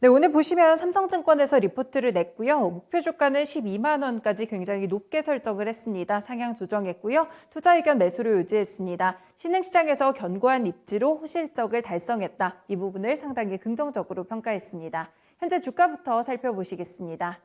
네, 오늘 보시면 삼성증권에서 리포트를 냈고요. 목표 주가는 12만 원까지 굉장히 높게 설정을 했습니다. 상향 조정했고요. 투자 의견 매수를 유지했습니다. 신흥시장에서 견고한 입지로 호실적을 달성했다. 이 부분을 상당히 긍정적으로 평가했습니다. 현재 주가부터 살펴보시겠습니다.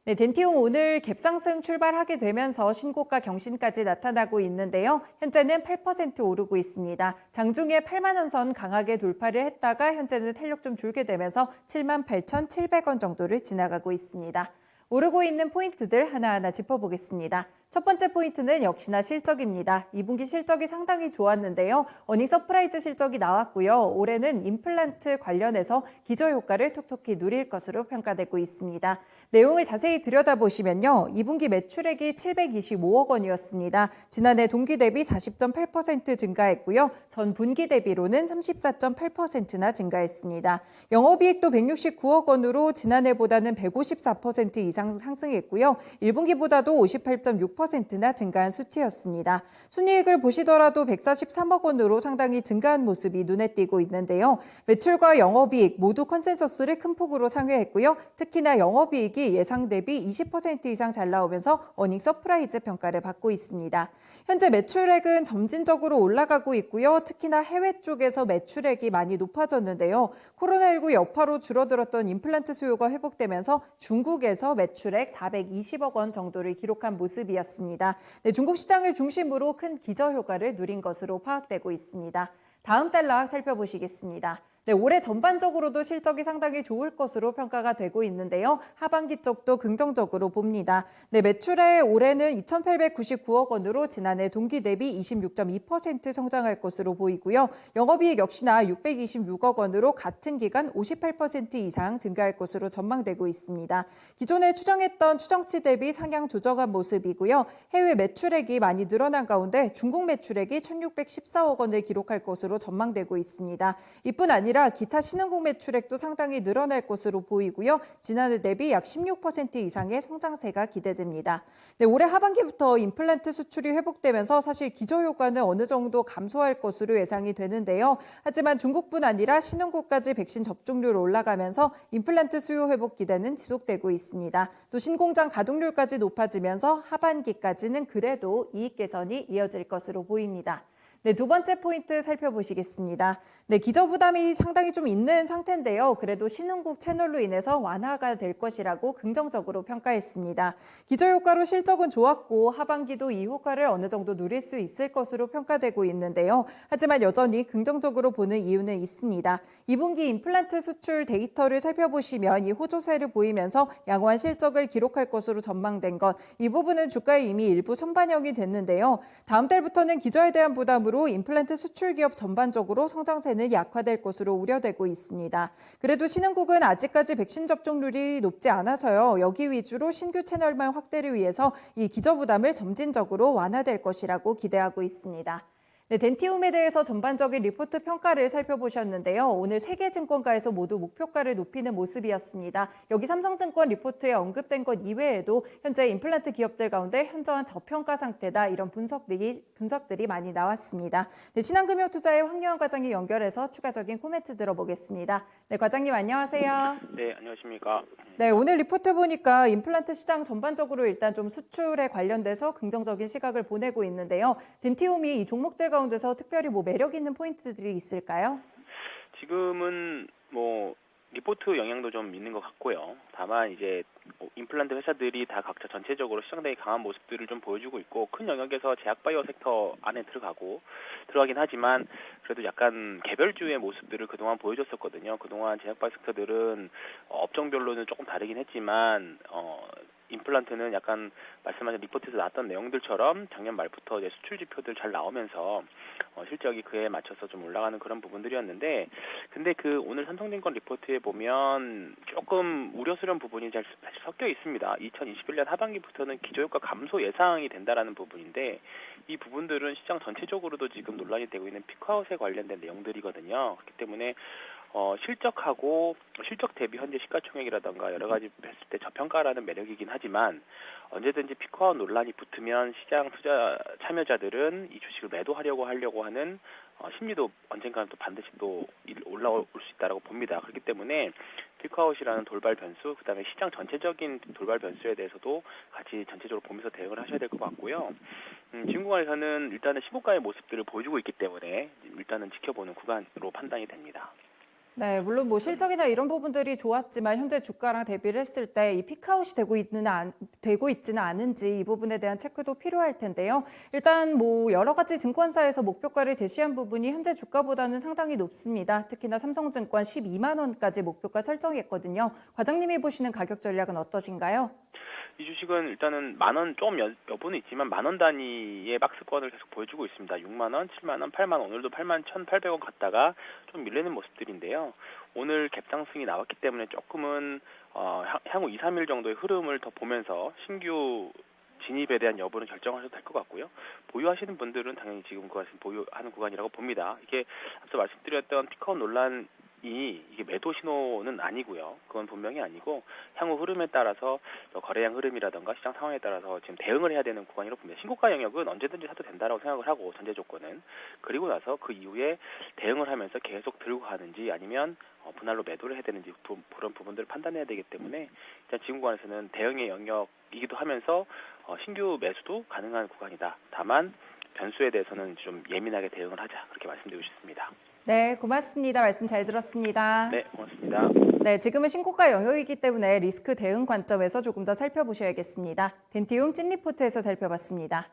네, 덴티움 오늘 갭상승 출발하게 되면서 신고가 경신까지 나타나고 있는데요. 현재는 8% 오르고 있습니다. 장중에 8만 원 선 강하게 돌파를 했다가 현재는 탄력 좀 줄게 되면서 78,700원 정도를 지나가고 있습니다. 오르고 있는 포인트들 하나하나 짚어보겠습니다. 첫 번째 포인트는 역시나 실적입니다. 2분기 실적이 상당히 좋았는데요. 어닝 서프라이즈 실적이 나왔고요. 올해는 임플란트 관련해서 기저효과를 톡톡히 누릴 것으로 평가되고 있습니다. 내용을 자세히 들여다보시면요. 2분기 매출액이 725억 원이었습니다. 지난해 동기 대비 40.8% 증가했고요. 전 분기 대비로는 34.8%나 증가했습니다. 영업이익도 169억 원으로 지난해보다는 154% 이상 상승했고요. 1분기보다도 58.6%나 증가한 수치였습니다. 순이익을 보시더라도 143억 원으로 상당히 증가한 모습이 눈에 띄고 있는데요. 매출과 영업이익 모두 컨센서스를 큰 폭으로 상회했고요. 특히나 영업이익이 예상 대비 20% 이상 잘 나오면서 어닝 서프라이즈 평가를 받고 있습니다. 현재 매출액은 점진적으로 올라가고 있고요. 특히나 해외 쪽에서 매출액이 많이 높아졌는데요. 코로나19 여파로 줄어들었던 임플란트 수요가 회복되면서 중국에서 매출액 420억 원 정도를 기록한 모습이었습니다. 네, 중국 시장을 중심으로 큰 기저효과를 누린 것으로 파악되고 있습니다. 다음 달락 살펴보시겠습니다. 네, 올해 전반적으로도 실적이 상당히 좋을 것으로 평가가 되고 있는데요. 하반기 쪽도 긍정적으로 봅니다. 네, 매출액 올해는 2,899억 원으로 지난해 동기 대비 26.2% 성장할 것으로 보이고요. 영업이익 역시나 626억 원으로 같은 기간 58% 이상 증가할 것으로 전망되고 있습니다. 기존에 추정했던 추정치 대비 상향 조정한 모습이고요. 해외 매출액이 많이 늘어난 가운데 중국 매출액이 1,614억 원을 기록할 것으로 전망되고 있습니다. 이뿐 아니라 기타 신흥국 매출액도 상당히 늘어날 것으로 보이고요. 지난해 대비 약 16% 이상의 성장세가 기대됩니다. 네, 올해 하반기부터 임플란트 수출이 회복되면서 사실 기저효과는 어느 정도 감소할 것으로 예상이 되는데요. 하지만 중국뿐 아니라 신흥국까지 백신 접종률 올라가면서 임플란트 수요 회복 기대는 지속되고 있습니다. 또 신공장 가동률까지 높아지면서 하반기까지는 그래도 이익 개선이 이어질 것으로 보입니다. 네, 두 번째 포인트 살펴보시겠습니다. 네, 기저 부담이 상당히 좀 있는 상태인데요. 그래도 신흥국 채널로 인해서 완화가 될 것이라고 긍정적으로 평가했습니다. 기저 효과로 실적은 좋았고 하반기도 이 효과를 어느 정도 누릴 수 있을 것으로 평가되고 있는데요. 하지만 여전히 긍정적으로 보는 이유는 있습니다. 2분기 임플란트 수출 데이터를 살펴보시면 이 호조세를 보이면서 양호한 실적을 기록할 것으로 전망된 것, 이 부분은 주가에 이미 일부 선반영이 됐는데요. 다음 달부터는 기저에 대한 부담으로 임플란트 수출 기업 전반적으로 성장세는 약화될 것으로 우려되고 있습니다. 그래도 신흥국은 아직까지 백신 접종률이 높지 않아서요. 여기 위주로 신규 채널만 확대를 위해서 이 기저 부담을 점진적으로 완화될 것이라고 기대하고 있습니다. 네, 덴티움에 대해서 전반적인 리포트 평가를 살펴보셨는데요. 오늘 세 개 증권가에서 모두 목표가를 높이는 모습이었습니다. 여기 삼성증권 리포트에 언급된 것 이외에도 현재 임플란트 기업들 가운데 현저한 저평가 상태다, 이런 분석들이 많이 나왔습니다. 네, 신한금융투자의 황유한 과장이 연결해서 추가적인 코멘트 들어보겠습니다. 네, 과장님 안녕하세요. 네, 안녕하십니까. 네, 오늘 리포트 보니까 임플란트 시장 전반적으로 일단 좀 수출에 관련돼서 긍정적인 시각을 보내고 있는데요. 덴티움이 이 종목들 가운데서 특별히 뭐 매력 있는 포인트들이 있을까요? 지금은 리포트 영향도 좀 있는 것 같고요. 다만 이제 임플란트 회사들이 다 각자 전체적으로 시장 대비 강한 모습들을 좀 보여주고 있고, 큰 영역에서 제약바이오 섹터 안에 들어가긴 하지만 그래도 약간 개별주의 모습들을 그동안 보여줬었거든요. 그동안 제약바이오 섹터들은 업종별로는 조금 다르긴 했지만 임플란트는 약간 말씀하신 리포트에서 나왔던 내용들처럼 작년 말부터 이제 수출 지표들 잘 나오면서 실적이 그에 맞춰서 좀 올라가는 그런 부분들이었는데, 근데 그 오늘 삼성증권 리포트에 보면 조금 우려스러운 부분이 사실 섞여 있습니다. 2021년 하반기부터는 기저효과 감소 예상이 된다라는 부분인데, 이 부분들은 시장 전체적으로도 지금 논란이 되고 있는 피크아웃에 관련된 내용들이거든요. 그렇기 때문에 실적 대비 현재 시가총액이라던가 여러 가지 했을 때 저평가라는 매력이긴 하지만, 언제든지 피크아웃 논란이 붙으면 시장 투자 참여자들은 이 주식을 매도하려고 하는 심리도 언젠가는 또 반드시 또 올라올 수 있다라고 봅니다. 그렇기 때문에 피크아웃이라는 돌발 변수, 그다음에 시장 전체적인 돌발 변수에 대해서도 같이 전체적으로 보면서 대응을 하셔야 될 것 같고요. 지금 구간에서는 일단은 시고가의 모습들을 보여주고 있기 때문에 일단은 지켜보는 구간으로 판단이 됩니다. 네, 물론 뭐 실적이나 이런 부분들이 좋았지만 현재 주가랑 대비를 했을 때 이 피크아웃이 되고 있지는 않은지 이 부분에 대한 체크도 필요할 텐데요. 일단 뭐 여러 가지 증권사에서 목표가를 제시한 부분이 현재 주가보다는 상당히 높습니다. 특히나 삼성증권 12만 원까지 목표가 설정했거든요. 과장님이 보시는 가격 전략은 어떠신가요? 이 주식은 일단은 만 원 좀 여부는 있지만 만 원 단위의 박스권을 계속 보여주고 있습니다. 6만 원, 7만 원, 8만 원, 오늘도 8만 1,800원 갔다가 좀 밀리는 모습들인데요. 오늘 갭상승이 나왔기 때문에 조금은 향후 2, 3일 정도의 흐름을 더 보면서 신규 진입에 대한 여부는 결정하셔도 될 것 같고요. 보유하시는 분들은 당연히 지금 그것은 보유하는 구간이라고 봅니다. 이게 앞서 말씀드렸던 피크아웃 논란이 이게 매도 신호는 아니고요. 그건 분명히 아니고 향후 흐름에 따라서 거래량 흐름이라든가 시장 상황에 따라서 지금 대응을 해야 되는 구간이라고 봅니다. 신고가 영역은 언제든지 사도 된다라고 생각을 하고 전제 조건은 그리고 나서 그 이후에 대응을 하면서 계속 들고 가는지 아니면 분할로 매도를 해야 되는지 그런 부분들을 판단해야 되기 때문에 일단 지금 구간에서는 대응의 영역이기도 하면서 신규 매수도 가능한 구간이다. 다만 변수에 대해서는 좀 예민하게 대응을 하자 그렇게 말씀드리고 싶습니다. 네, 고맙습니다. 말씀 잘 들었습니다. 네, 고맙습니다. 네, 지금은 신고가 영역이기 때문에 리스크 대응 관점에서 조금 더 살펴보셔야겠습니다. 덴티움 찐리포트에서 살펴봤습니다.